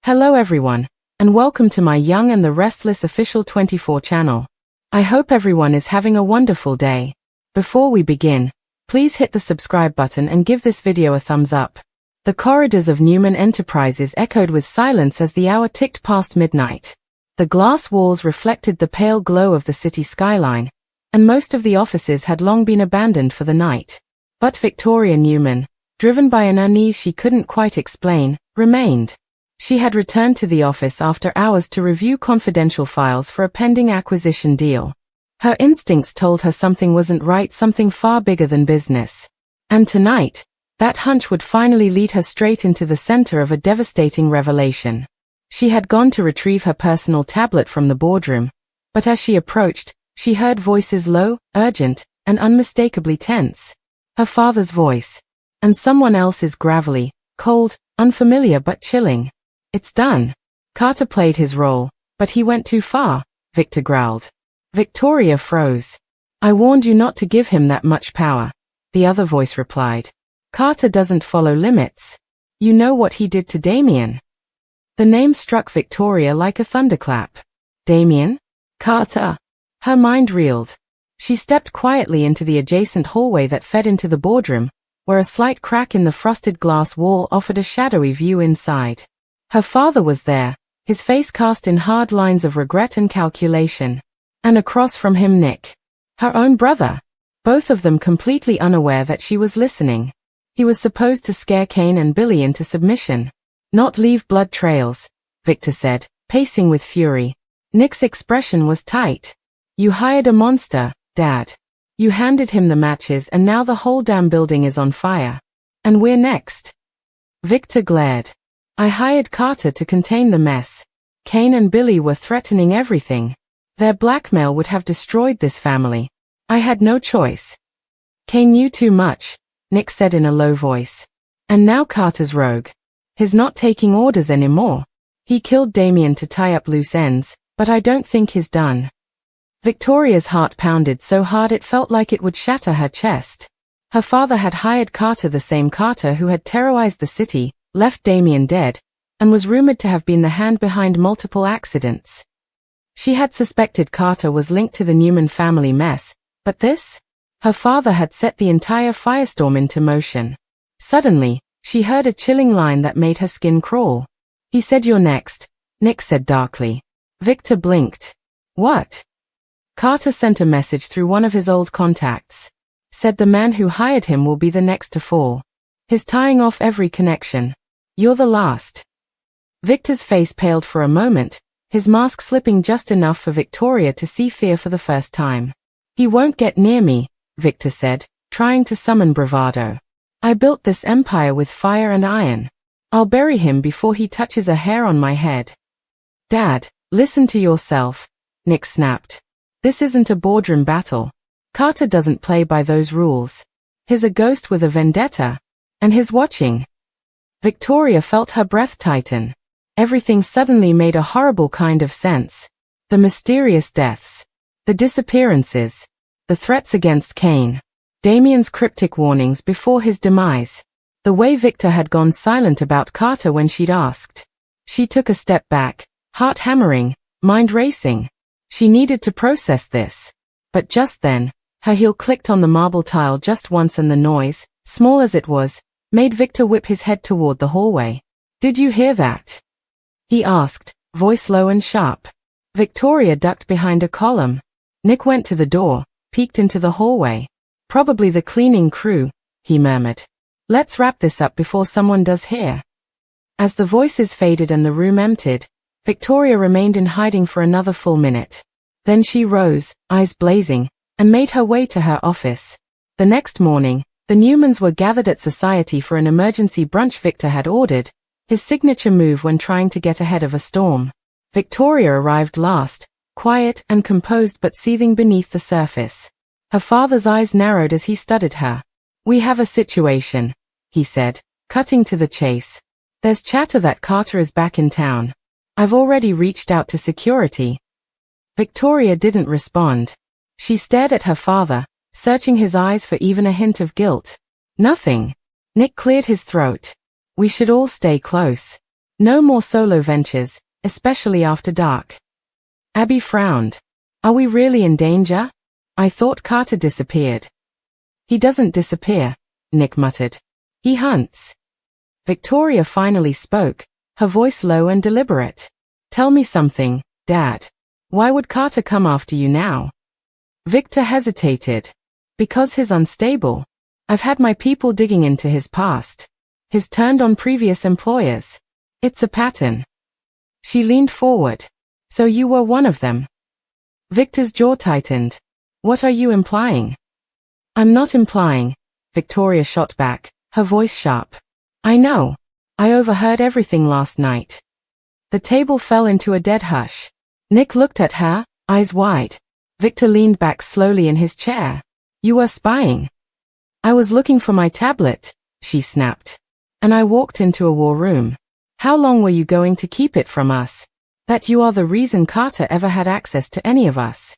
Hello everyone, and welcome to my Young and the Restless official 24 channel. I hope everyone is having a wonderful day. Before we begin, please hit the subscribe button and give this video a thumbs up. The corridors of Newman Enterprises echoed with silence as the hour ticked past midnight. The glass walls reflected the pale glow of the city skyline, and most of the offices had long been abandoned for the night. But Victoria Newman, driven by an unease she couldn't quite explain, remained. She had returned to the office after hours to review confidential files for a pending acquisition deal. Her instincts told her something wasn't right, something far bigger than business. And tonight, that hunch would finally lead her straight into the center of a devastating revelation. She had gone to retrieve her personal tablet from the boardroom, but as she approached, she heard voices low, urgent, and unmistakably tense. Her father's voice, and someone else's gravelly, cold, unfamiliar but chilling. "It's done." Carter played his role, but he went too far, Victor growled. Victoria froze. "I warned you not to give him that much power," the other voice replied. "Carter doesn't follow limits. You know what he did to Damien." The name struck Victoria like a thunderclap. Damien? Carter? Her mind reeled. She stepped quietly into the adjacent hallway that fed into the boardroom, where a slight crack in the frosted glass wall offered a shadowy view inside. Her father was there, his face cast in hard lines of regret and calculation. And across from him Nick. Her own brother. Both of them completely unaware that she was listening. He was supposed to scare Kane and Billy into submission. "Not leave blood trails," Victor said, pacing with fury. Nick's expression was tight. "You hired a monster, Dad. You handed him the matches and now the whole damn building is on fire. And we're next." Victor glared. "I hired Carter to contain the mess. Kane and Billy were threatening everything. Their blackmail would have destroyed this family. I had no choice." "Kane knew too much," Nick said in a low voice. "And now Carter's rogue. He's not taking orders anymore. He killed Damien to tie up loose ends, but I don't think he's done." Victoria's heart pounded so hard it felt like it would shatter her chest. Her father had hired Carter, the same Carter who had terrorized the city, left Damien dead, and was rumored to have been the hand behind multiple accidents. She had suspected Carter was linked to the Newman family mess, but this? Her father had set the entire firestorm into motion. Suddenly, she heard a chilling line that made her skin crawl. "He said you're next," Nick said darkly. Victor blinked. "What?" "Carter sent a message through one of his old contacts. Said the man who hired him will be the next to fall. He's tying off every connection. You're the last." Victor's face paled for a moment, his mask slipping just enough for Victoria to see fear for the first time. "He won't get near me," Victor said, trying to summon bravado. "I built this empire with fire and iron. I'll bury him before he touches a hair on my head." "Dad, listen to yourself," Nick snapped. "This isn't a boardroom battle. Carter doesn't play by those rules. He's a ghost with a vendetta. And he's watching." Victoria felt her breath tighten. Everything suddenly made a horrible kind of sense. The mysterious deaths. The disappearances. The threats against Kane. Damien's cryptic warnings before his demise. The way Victor had gone silent about Carter when she'd asked. She took a step back, heart hammering, mind racing. She needed to process this. But just then, her heel clicked on the marble tile just once and the noise, small as it was, made Victor whip his head toward the hallway. "Did you hear that?" he asked, voice low and sharp. Victoria ducked behind a column. Nick went to the door, peeked into the hallway. "Probably the cleaning crew," he murmured. "Let's wrap this up before someone does hear." As the voices faded and the room emptied, Victoria remained in hiding for another full minute. Then she rose, eyes blazing, and made her way to her office. The next morning, the Newmans were gathered at Society for an emergency brunch Victor had ordered, his signature move when trying to get ahead of a storm. Victoria arrived last, quiet and composed but seething beneath the surface. Her father's eyes narrowed as he studied her. "We have a situation," he said, cutting to the chase. "There's chatter that Carter is back in town. I've already reached out to security." Victoria didn't respond. She stared at her father, searching his eyes for even a hint of guilt. "Nothing." Nick cleared his throat. "We should all stay close. No more solo ventures, especially after dark. Abby frowned. Are we really in danger? I thought Carter disappeared. He doesn't disappear, Nick muttered. He hunts. Victoria finally spoke, her voice low and deliberate. Tell me something, Dad. Why would Carter come after you now? Victor hesitated. Because he's unstable. I've had my people digging into his past. He's turned on previous employers. It's a pattern. She leaned forward. So you were one of them? Victor's jaw tightened. What are you implying? I'm not implying, Victoria shot back, her voice sharp. I know. I overheard everything last night. The table fell into a dead hush. Nick looked at her, eyes wide. Victor leaned back slowly in his chair. You were spying. I was looking for my tablet, she snapped. And I walked into a war room. How long were you going to keep it from us? That you are the reason Carter ever had access to any of us.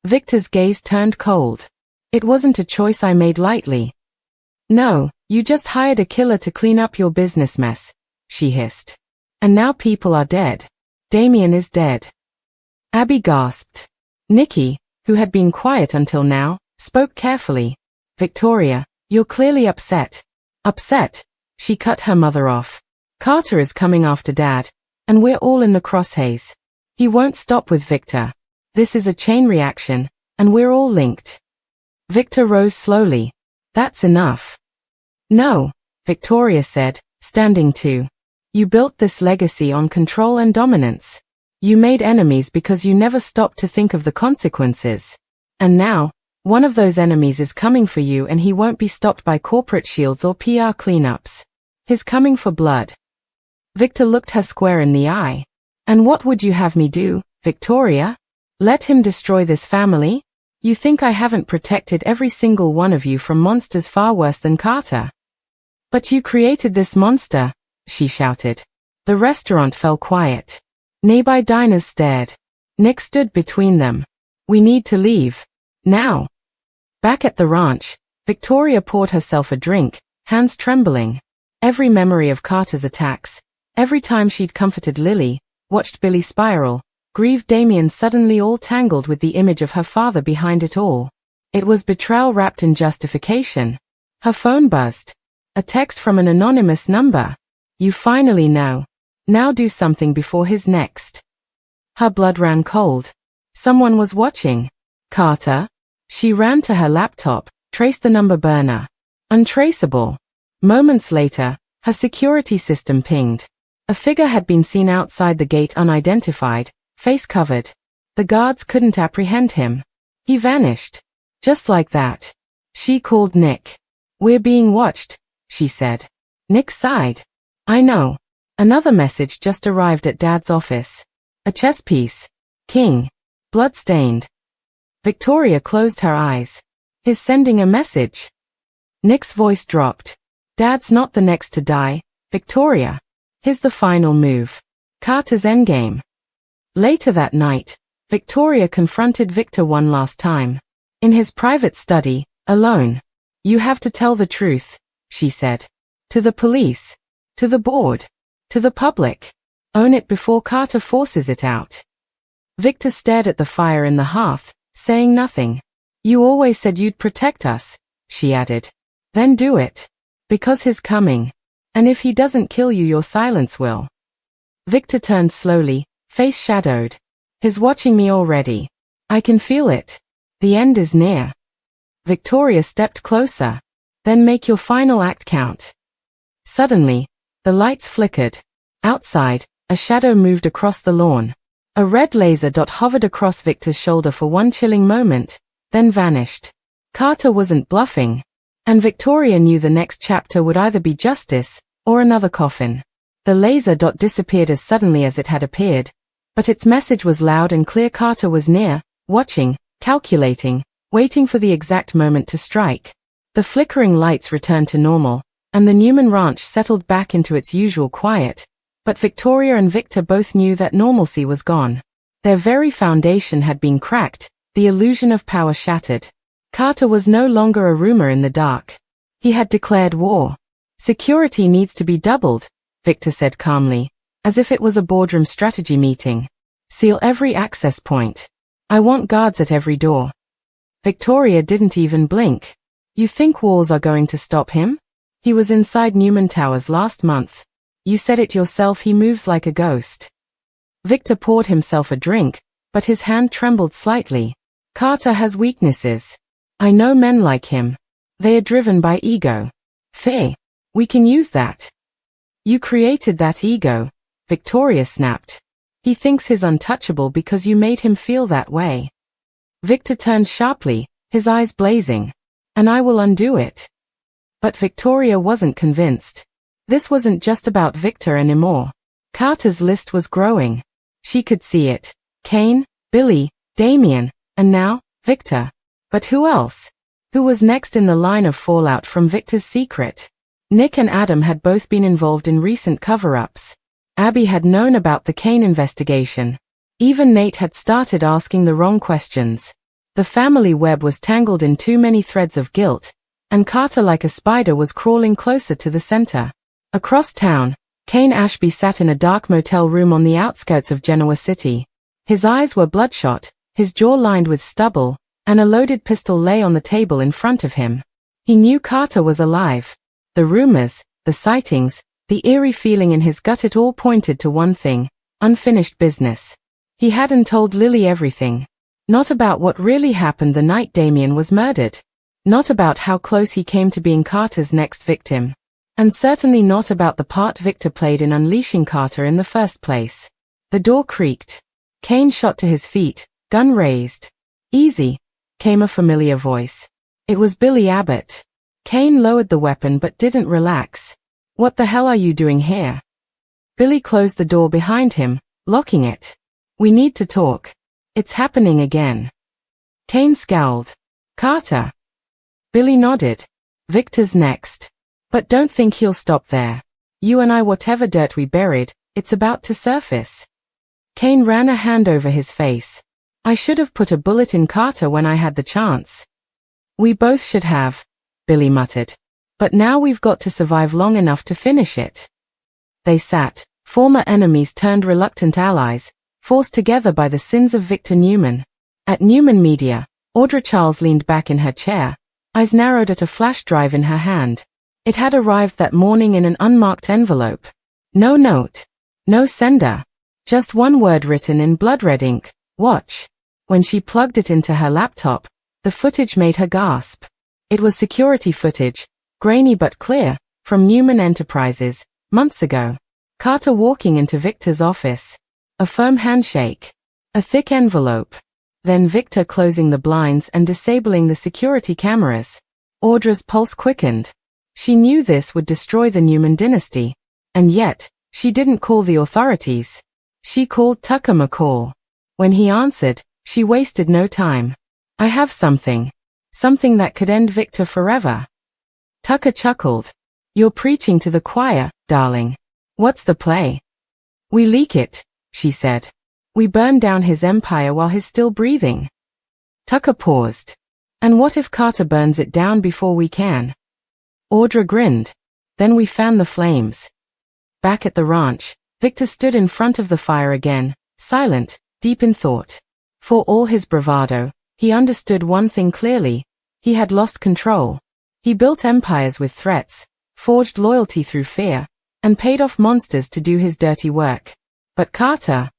Victor's gaze turned cold. It wasn't a choice I made lightly. No, you just hired a killer to clean up your business mess, she hissed. And now people are dead. Damien is dead. Abby gasped. Nikki, who had been quiet until now, spoke carefully. Victoria, you're clearly upset. Upset? She cut her mother off. Carter is coming after Dad, and we're all in the crosshairs. He won't stop with Victor. This is a chain reaction, and we're all linked. Victor rose slowly. That's enough. No, Victoria said, standing too. You built this legacy on control and dominance. You made enemies because you never stopped to think of the consequences. And now, one of those enemies is coming for you and he won't be stopped by corporate shields or PR cleanups. He's coming for blood. Victor looked her square in the eye. And what would you have me do, Victoria? Let him destroy this family? You think I haven't protected every single one of you from monsters far worse than Carter? But you created this monster, she shouted. The restaurant fell quiet. Nearby diners stared. Nick stood between them. We need to leave. Now. Back at the ranch, Victoria poured herself a drink, hands trembling. Every memory of Carter's attacks, every time she'd comforted Lily, watched Billy spiral, grieved Damien suddenly all tangled with the image of her father behind it all. It was betrayal wrapped in justification. Her phone buzzed. A text from an anonymous number. You finally know. Now do something before his next. Her blood ran cold. Someone was watching. Carter? She ran to her laptop, traced the number burner. Untraceable. Moments later, her security system pinged. A figure had been seen outside the gate unidentified, face covered. The guards couldn't apprehend him. He vanished. Just like that. She called Nick. We're being watched, she said. Nick sighed. I know. Another message just arrived at Dad's office. A chess piece. King. Bloodstained. Victoria closed her eyes. He's sending a message. Nick's voice dropped. Dad's not the next to die, Victoria. Here's the final move. Carter's endgame. Later that night, Victoria confronted Victor one last time. In his private study, alone. You have to tell the truth, she said. To the police. To the board. To the public. Own it before Carter forces it out. Victor stared at the fire in the hearth, saying nothing. You always said you'd protect us, she added. Then do it. Because he's coming. And if he doesn't kill you, your silence will. Victor turned slowly, face shadowed. He's watching me already. I can feel it. The end is near. Victoria stepped closer. Then make your final act count. Suddenly, the lights flickered. Outside, a shadow moved across the lawn. A red laser dot hovered across Victor's shoulder for one chilling moment, then vanished. Carter wasn't bluffing. And Victoria knew the next chapter would either be justice, or another coffin. The laser dot disappeared as suddenly as it had appeared, but its message was loud and clear. Carter was near, watching, calculating, waiting for the exact moment to strike. The flickering lights returned to normal, and the Newman ranch settled back into its usual quiet, but Victoria and Victor both knew that normalcy was gone. Their very foundation had been cracked, the illusion of power shattered. Carter was no longer a rumor in the dark. He had declared war. Security needs to be doubled, Victor said calmly, as if it was a boardroom strategy meeting. Seal every access point. I want guards at every door. Victoria didn't even blink. You think walls are going to stop him? He was inside Newman Towers last month. You said it yourself, he moves like a ghost. Victor poured himself a drink, but his hand trembled slightly. Carter has weaknesses. I know men like him. They are driven by ego. Fear. We can use that. You created that ego, Victoria snapped. He thinks he's untouchable because you made him feel that way. Victor turned sharply, his eyes blazing. And I will undo it. But Victoria wasn't convinced. This wasn't just about Victor anymore. Carter's list was growing. She could see it. Kane, Billy, Damien, and now, Victor. But who else? Who was next in the line of fallout from Victor's secret? Nick and Adam had both been involved in recent cover-ups. Abby had known about the Kane investigation. Even Nate had started asking the wrong questions. The family web was tangled in too many threads of guilt, and Carter like a spider was crawling closer to the center. Across town, Kane Ashby sat in a dark motel room on the outskirts of Genoa City. His eyes were bloodshot, his jaw lined with stubble, and a loaded pistol lay on the table in front of him. He knew Carter was alive. The rumors, the sightings, the eerie feeling in his gut, it all pointed to one thing: unfinished business. He hadn't told Lily everything. Not about what really happened the night Damien was murdered. Not about how close he came to being Carter's next victim. And certainly not about the part Victor played in unleashing Carter in the first place. The door creaked. Kane shot to his feet, gun raised. Easy, came a familiar voice. It was Billy Abbott. Kane lowered the weapon but didn't relax. What the hell are you doing here? Billy closed the door behind him, locking it. We need to talk. It's happening again. Kane scowled. Carter. Billy nodded. Victor's next. But don't think he'll stop there. You and I, whatever dirt we buried, it's about to surface. Kane ran a hand over his face. I should have put a bullet in Carter when I had the chance. We both should have, Billy muttered. But now we've got to survive long enough to finish it. They sat, former enemies turned reluctant allies, forced together by the sins of Victor Newman. At Newman Media, Audra Charles leaned back in her chair, eyes narrowed at a flash drive in her hand. It had arrived that morning in an unmarked envelope. No note. No sender. Just one word written in blood-red ink: watch. When she plugged it into her laptop, the footage made her gasp. It was security footage, grainy but clear, from Newman Enterprises, months ago. Carter walking into Victor's office. A firm handshake. A thick envelope. Then Victor closing the blinds and disabling the security cameras. Audra's pulse quickened. She knew this would destroy the Newman dynasty. And yet, she didn't call the authorities. She called Tucker McCall. When he answered, she wasted no time. I have something. Something that could end Victor forever. Tucker chuckled. You're preaching to the choir, darling. What's the play? We leak it, she said. We burn down his empire while he's still breathing. Tucker paused. And what if Carter burns it down before we can? Audra grinned. Then we fan the flames. Back at the ranch, Victor stood in front of the fire again, silent, deep in thought. For all his bravado, he understood one thing clearly. He had lost control. He built empires with threats, forged loyalty through fear, and paid off monsters to do his dirty work. But Carter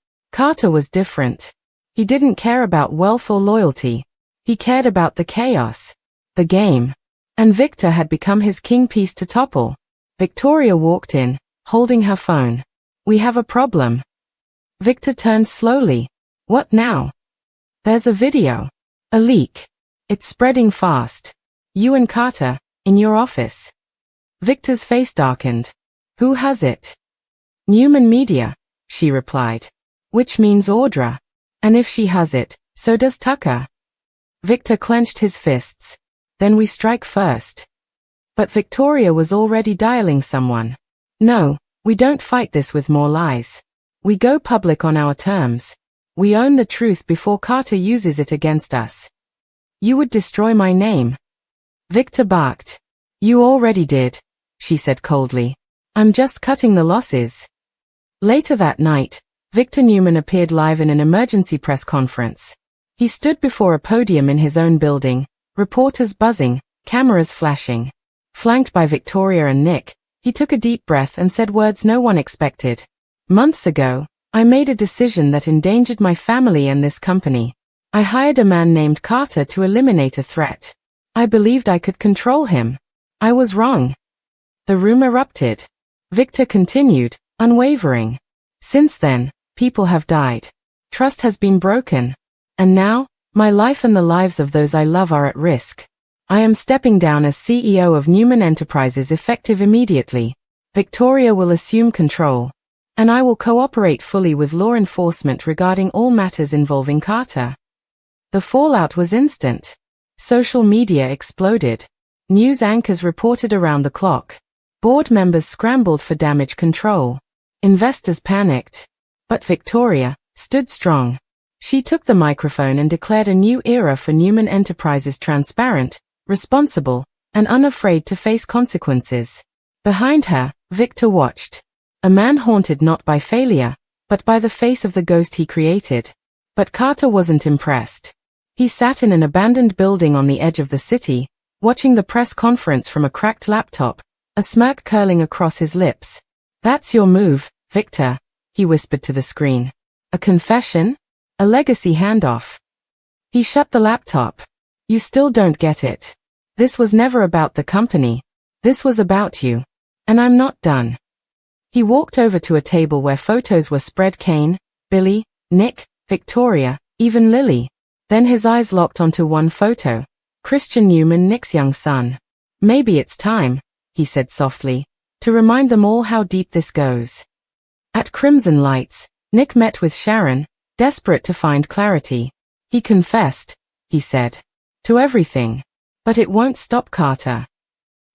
was different. He didn't care about wealth or loyalty. He cared about the chaos. The game. And Victor had become his king piece to topple. Victoria walked in, holding her phone. We have a problem. Victor turned slowly. What now? There's a video. A leak. It's spreading fast. You and Carter, in your office. Victor's face darkened. Who has it? Newman Media, she replied. Which means Audra. And if she has it, so does Tucker. Victor clenched his fists. Then we strike first. But Victoria was already dialing someone. No, we don't fight this with more lies. We go public on our terms. We own the truth before Carter uses it against us. You would destroy my name. Victor barked. You already did, she said coldly. I'm just cutting the losses. Later that night, Victor Newman appeared live in an emergency press conference. He stood before a podium in his own building, reporters buzzing, cameras flashing. Flanked by Victoria and Nick, he took a deep breath and said words no one expected. Months ago, I made a decision that endangered my family and this company. I hired a man named Carter to eliminate a threat. I believed I could control him. I was wrong. The room erupted. Victor continued, unwavering. Since then, people have died. Trust has been broken. And now, my life and the lives of those I love are at risk. I am stepping down as CEO of Newman Enterprises effective immediately. Victoria will assume control. And I will cooperate fully with law enforcement regarding all matters involving Carter. The fallout was instant. Social media exploded. News anchors reported around the clock. Board members scrambled for damage control. Investors panicked. But Victoria stood strong. She took the microphone and declared a new era for Newman Enterprises: transparent, responsible, and unafraid to face consequences. Behind her, Victor watched. A man haunted not by failure, but by the face of the ghost he created. But Carter wasn't impressed. He sat in an abandoned building on the edge of the city, watching the press conference from a cracked laptop, a smirk curling across his lips. "That's your move, Victor," he whispered to the screen. "A confession? A legacy handoff?" He shut the laptop. "You still don't get it. This was never about the company. This was about you. And I'm not done." He walked over to a table where photos were spread: Kane, Billy, Nick, Victoria, even Lily. Then his eyes locked onto one photo. Christian Newman, Nick's young son. "Maybe it's time," he said softly, "to remind them all how deep this goes." At Crimson Lights, Nick met with Sharon, desperate to find clarity. "He confessed," he said, "to everything. But it won't stop Carter."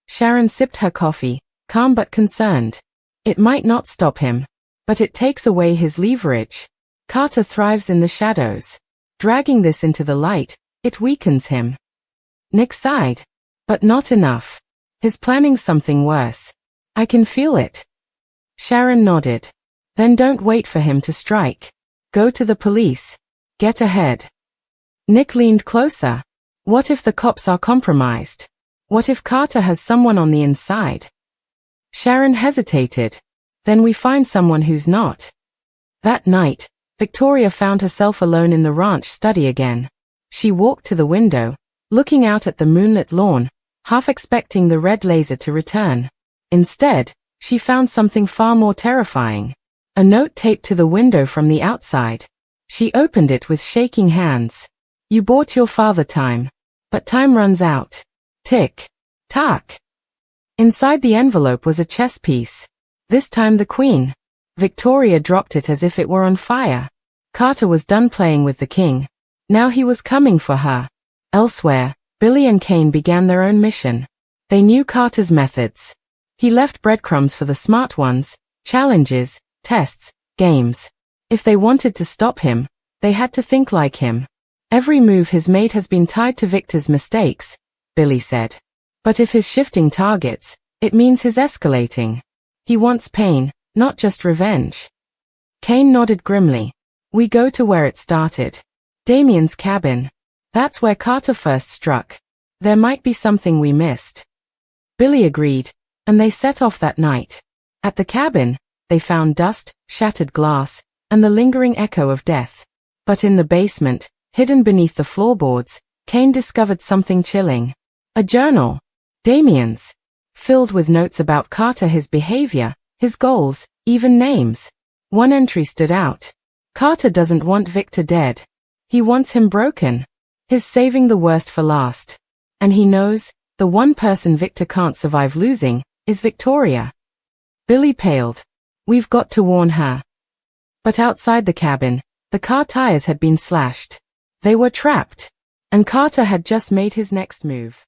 Sharon sipped her coffee, calm but concerned. "It might not stop him. But it takes away his leverage. Carter thrives in the shadows. Dragging this into the light, it weakens him." Nick sighed. "But not enough. He's planning something worse. I can feel it." Sharon nodded. "Then don't wait for him to strike. Go to the police. Get ahead." Nick leaned closer. "What if the cops are compromised? What if Carter has someone on the inside?" Sharon hesitated. "Then we find someone who's not." That night, Victoria found herself alone in the ranch study again. She walked to the window, looking out at the moonlit lawn, half expecting the red laser to return. Instead, she found something far more terrifying. A note taped to the window from the outside. She opened it with shaking hands. "You bought your father time. But time runs out. Tick. Tack." Inside the envelope was a chess piece. This time the queen. Victoria dropped it as if it were on fire. Carter was done playing with the king. Now he was coming for her. Elsewhere, Billy and Kane began their own mission. They knew Carter's methods. He left breadcrumbs for the smart ones: challenges, tests, games. If they wanted to stop him, they had to think like him. "Every move he's made has been tied to Victor's mistakes," Billy said. "But if he's shifting targets, it means he's escalating. He wants pain, not just revenge." Kane nodded grimly. "We go to where it started. Damien's cabin. That's where Carter first struck. There might be something we missed." Billy agreed, and they set off that night. At the cabin, they found dust, shattered glass, and the lingering echo of death. But in the basement, hidden beneath the floorboards, Kane discovered something chilling. A journal. Damien's. Filled with notes about Carter, his behavior, his goals, even names. One entry stood out. "Carter doesn't want Victor dead. He wants him broken. He's saving the worst for last. And he knows, the one person Victor can't survive losing, is Victoria." Billy paled. "We've got to warn her." But outside the cabin, the car tires had been slashed. They were trapped. And Carter had just made his next move.